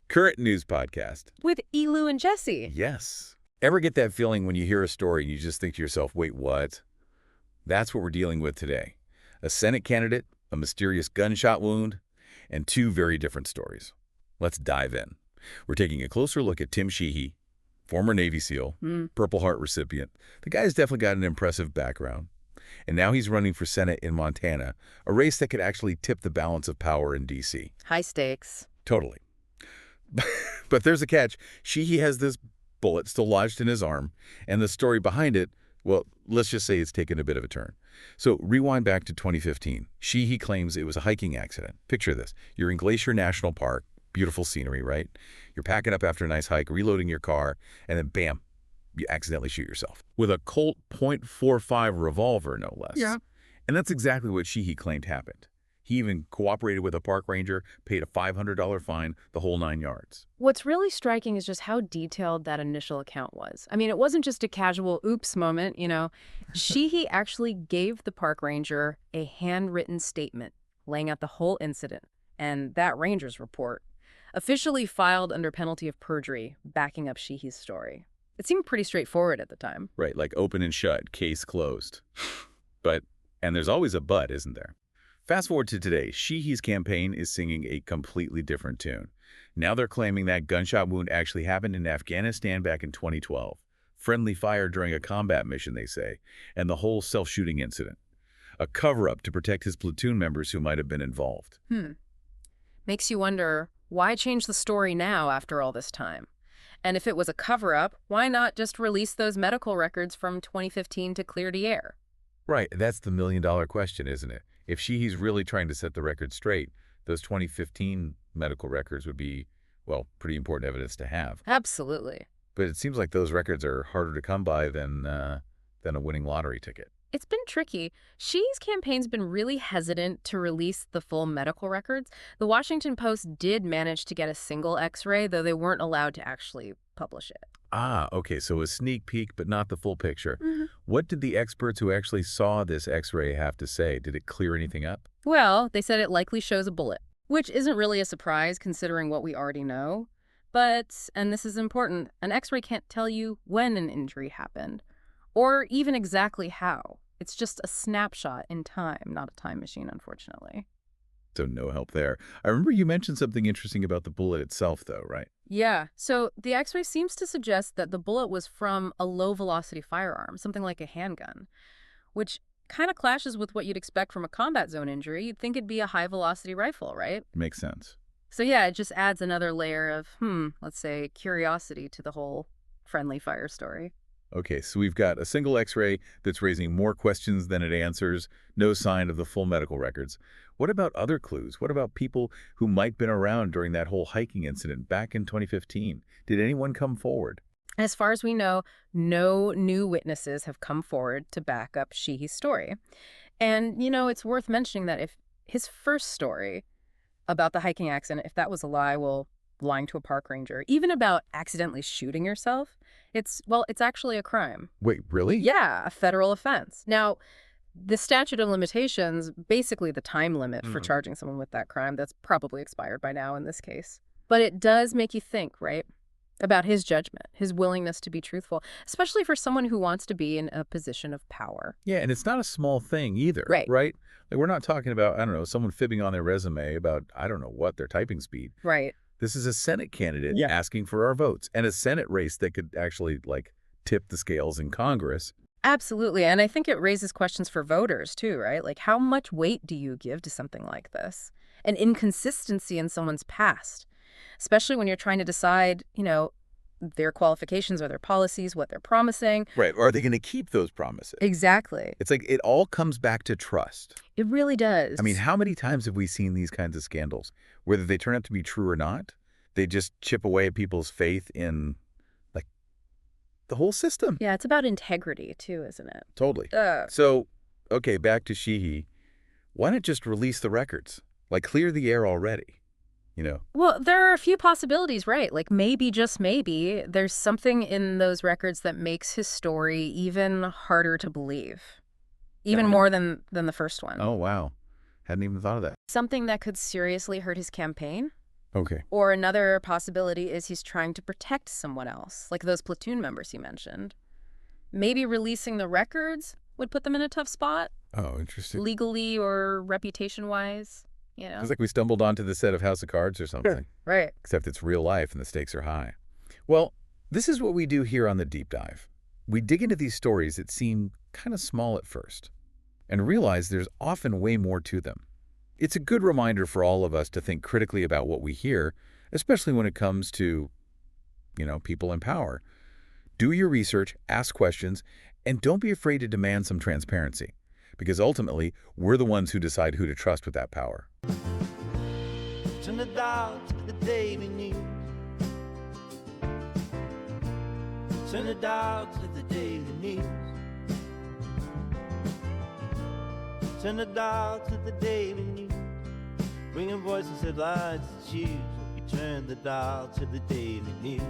Current News Podcast. With Elu and Jesse. Yes. Ever get that feeling when you hear a story and you just think to yourself, wait, what? That's what we're dealing with today. A Senate candidate, a mysterious gunshot wound, and two very different stories. Let's dive in. We're taking a closer look at Tim Sheehy, former Navy SEAL, Purple Heart recipient. The guy's definitely got an impressive background. And now he's running for Senate in Montana, a race that could actually tip the balance of power in D.C. High stakes. Totally. But there's a catch. Sheehy has this bullet still lodged in his arm, and the story behind it, well, let's just say it's taken a bit of a turn. So rewind back to 2015. Sheehy claims it was a hiking accident. Picture this. You're in Glacier National Park. Beautiful scenery, right? You're packing up after a nice hike, reloading your car, and then bam, you accidentally shoot yourself. With a Colt .45 revolver, no less. Yeah. And that's exactly what Sheehy claimed happened. He even cooperated with a park ranger, paid a $500 fine, the whole 9 yards. What's really striking is just how detailed that initial account was. I mean, it wasn't just a casual oops moment, you know. Sheehy actually gave the park ranger a handwritten statement laying out the whole incident, and that ranger's report, officially filed under penalty of perjury, backing up Sheehy's story. It seemed pretty straightforward at the time. Right, like open and shut, case closed. And there's always a but, isn't there? Fast forward to today, Sheehy's campaign is singing a completely different tune. Now they're claiming that gunshot wound actually happened in Afghanistan back in 2012. Friendly fire during a combat mission, they say, and the whole self-shooting incident. A cover-up to protect his platoon members who might have been involved. Makes you wonder, why change the story now after all this time? And if it was a cover-up, why not just release those medical records from 2015 to clear the air? Right, that's the million-dollar question, isn't it? If Sheehy's really trying to set the record straight, those 2015 medical records would be, well, pretty important evidence to have. Absolutely. But it seems like those records are harder to come by than a winning lottery ticket. It's been tricky. Sheehy's campaign's been really hesitant to release the full medical records. The Washington Post did manage to get a single X-ray, though they weren't allowed to actually publish it. Ah, okay, so a sneak peek, but not the full picture. What did the experts who actually saw this X-ray have to say? Did it clear anything up? Well, they said it likely shows a bullet, which isn't really a surprise considering what we already know. But, and this is important, an X-ray can't tell you when an injury happened, or even exactly how. It's just a snapshot in time, not a time machine, unfortunately. So no help there. I remember you mentioned something interesting about the bullet itself, though, right? Yeah, so the X-ray seems to suggest that the bullet was from a low-velocity firearm, something like a handgun, which kind of clashes with what you'd expect from a combat zone injury. You'd think it'd be a high-velocity rifle, right? Makes sense. So yeah, it just adds another layer of, let's say, curiosity to the whole friendly fire story. Okay, so we've got a single X-ray that's raising more questions than it answers, no sign of the full medical records. What about other clues? What about people who might have been around during that whole hiking incident back in 2015? Did anyone come forward? As far as we know, no new witnesses have come forward to back up Sheehy's story. And, you know, it's worth mentioning that if his first story about the hiking accident, if that was a lie, well, lying to a park ranger, even about accidentally shooting yourself, it's actually a crime. Wait, really? Yeah, a federal offense. Now, the statute of limitations, basically the time limit for charging someone with that crime, that's probably expired by now in this case. But it does make you think, right, about his judgment, his willingness to be truthful, especially for someone who wants to be in a position of power. Yeah, and it's not a small thing either, Right? Like, we're not talking about, I don't know, someone fibbing on their resume about, I don't know what, their typing speed. Right. This is a Senate candidate asking for our votes, and a Senate race that could actually, like, tip the scales in Congress. Absolutely. And I think it raises questions for voters, too, right? Like, how much weight do you give to something like this? An inconsistency in someone's past, especially when you're trying to decide, you know, their qualifications or their policies, what they're promising. Right. Or are they going to keep those promises? Exactly. It's like it all comes back to trust. It really does. I mean, how many times have we seen these kinds of scandals? Whether they turn out to be true or not, they just chip away at people's faith in, like, the whole system. Yeah, it's about integrity, too, isn't it? Totally. So, okay, back to Sheehy. Why not just release the records? Like, clear the air already, you know? Well, there are a few possibilities, right? Like, maybe, just maybe, there's something in those records that makes his story even harder to believe. Even more than the first one. Oh, wow. Hadn't even thought of that. Something that could seriously hurt his campaign? Okay. Or another possibility is he's trying to protect someone else, like those platoon members you mentioned. Maybe releasing the records would put them in a tough spot, Oh, interesting. legally or reputation-wise, you know? It's like we stumbled onto the set of House of Cards or something. Right. Except it's real life and the stakes are high. Well, this is what we do here on the Deep Dive. We dig into these stories that seem kind of small at first and realize there's often way more to them. It's a good reminder for all of us to think critically about what we hear, especially when it comes to, people in power. Do your research, ask questions, and don't be afraid to demand some transparency, because ultimately, we're the ones who decide who to trust with that power. Turn the dial to the daily news. Turn the dial to the daily news. Turn the dial to the daily news. Bringing voices, headlines, and shoes. You turn the dial to the daily news.